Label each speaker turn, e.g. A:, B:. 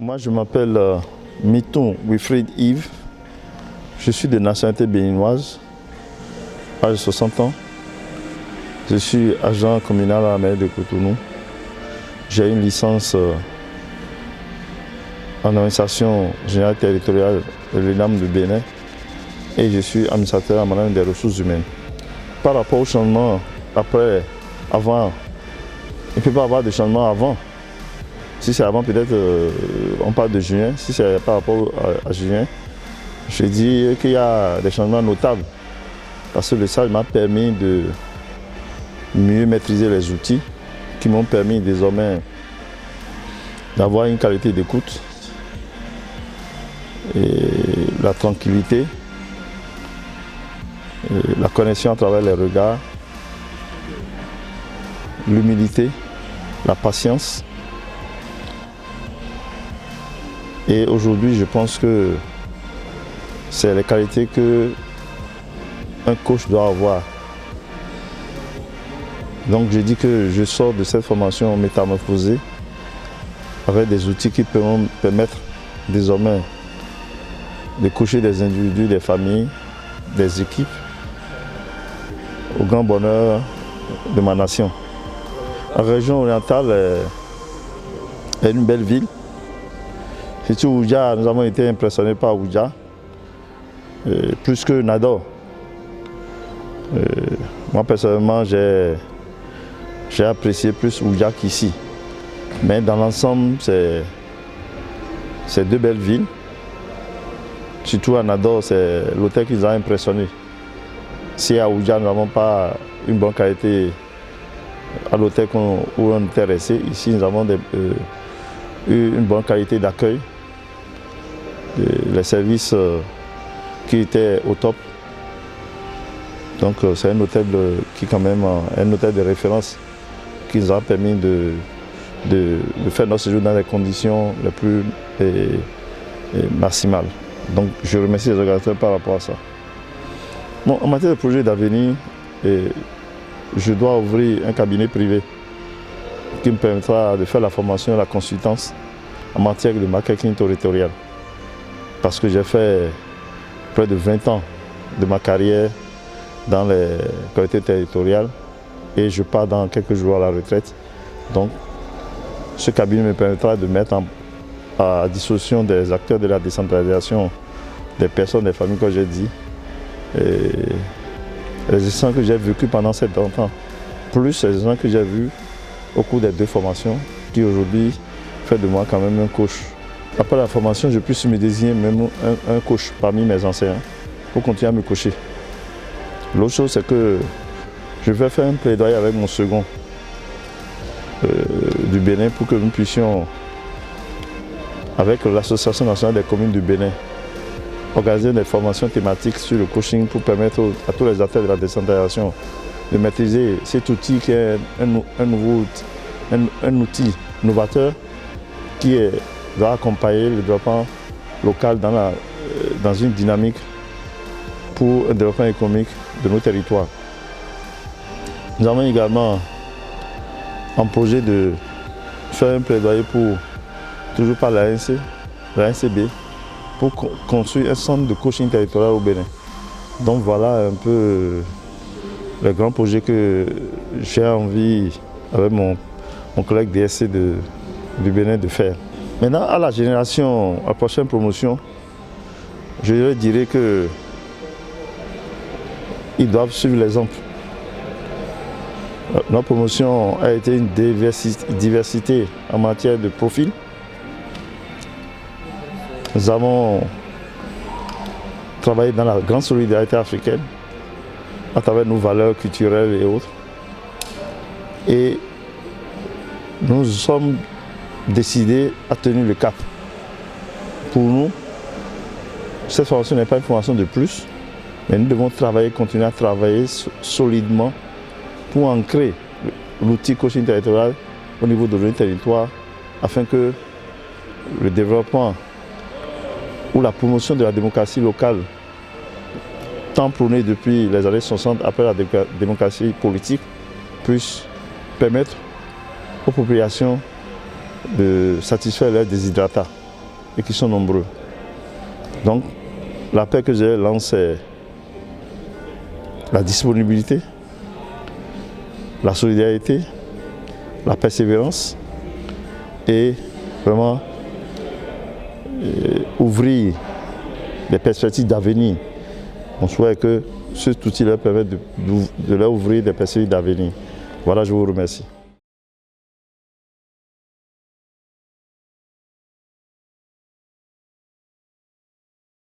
A: Moi, je m'appelle Miton Wilfried Yves. Je suis de nationalité béninoise, âge de 60 ans. Je suis agent communal à la mairie de Cotonou. J'ai une licence en administration générale territoriale de l'ENAM de Bénin et je suis administrateur en matière des ressources humaines. Par rapport au changement avant, il ne peut pas y avoir de changement avant. Si c'est avant, peut-être on parle de juin. Si c'est par rapport à juin, je dis qu'il y a des changements notables. Parce que le SAG m'a permis de mieux maîtriser les outils qui m'ont permis désormais d'avoir une qualité d'écoute et la tranquillité, et la connexion à travers les regards, l'humilité, la patience. Et aujourd'hui, je pense que c'est les qualités qu'un coach doit avoir. Donc je dis que je sors de cette formation métamorphosée avec des outils qui pourront permettre désormais de coacher des individus, des familles, des équipes au grand bonheur de ma nation. La région orientale est une belle ville. Surtout Oujda, nous avons été impressionnés par Oujda, plus que Nador. Moi personnellement, j'ai apprécié plus Oujda qu'ici. Mais dans l'ensemble, c'est deux belles villes. Surtout à Nador, c'est l'hôtel qui nous a impressionnés. Si à Oujda, nous n'avons pas une bonne qualité à l'hôtel où on était resté, ici nous avons eu une bonne qualité d'accueil. Les services qui étaient au top. Donc c'est un hôtel qui quand même un hôtel de référence qui nous a permis de faire notre séjour dans les conditions les plus maximales. Donc je remercie les organisateurs par rapport à ça. Bon, en matière de projet d'avenir, je dois ouvrir un cabinet privé qui me permettra de faire la formation et la consultance en matière de marketing territorial. Parce que j'ai fait près de 20 ans de ma carrière dans les collectivités territoriales et je pars dans quelques jours à la retraite. Donc, ce cabinet me permettra de mettre à disposition des acteurs de la décentralisation, des personnes, des familles, comme j'ai dit, et les expériences que j'ai vécues pendant ces 30 ans, plus les expériences que j'ai vues au cours des deux formations, qui aujourd'hui fait de moi quand même un coach. Après la formation, je puisse me désigner même un coach parmi mes enseignants pour continuer à me coacher. L'autre chose, c'est que je vais faire un plaidoyer avec mon second du Bénin pour que nous puissions, avec l'Association nationale des communes du Bénin, organiser des formations thématiques sur le coaching pour permettre à tous les acteurs de la décentralisation de maîtriser cet outil qui est un outil novateur qui va accompagner le développement local dans une dynamique pour un développement économique de nos territoires. Nous avons également un projet de faire un plaidoyer pour, toujours par la NCB, pour construire un centre de coaching territorial au Bénin. Donc voilà un peu le grand projet que j'ai envie, avec mon collègue DSC du Bénin, de faire. Maintenant, à la génération, à la prochaine promotion, je leur dirais qu'ils doivent suivre l'exemple. Notre promotion a été une diversité en matière de profil. Nous avons travaillé dans la grande solidarité africaine, à travers nos valeurs culturelles et autres. Et nous sommes décidés à tenir le cap. Pour nous, cette formation n'est pas une formation de plus, mais nous devons continuer à travailler solidement pour ancrer l'outil coaching territorial au niveau de nos territoires, afin que le développement ou la promotion de la démocratie locale, tant prônée depuis les années 60 après la démocratie politique, puisse permettre aux populations de satisfaire leurs déshydratats. et qui sont nombreux. Donc, l'appel que j'ai lancé, c'est la disponibilité, la solidarité, la persévérance et vraiment ouvrir des perspectives d'avenir. On souhaite que cet outil leur permette de leur ouvrir des perspectives d'avenir. Voilà, je vous remercie.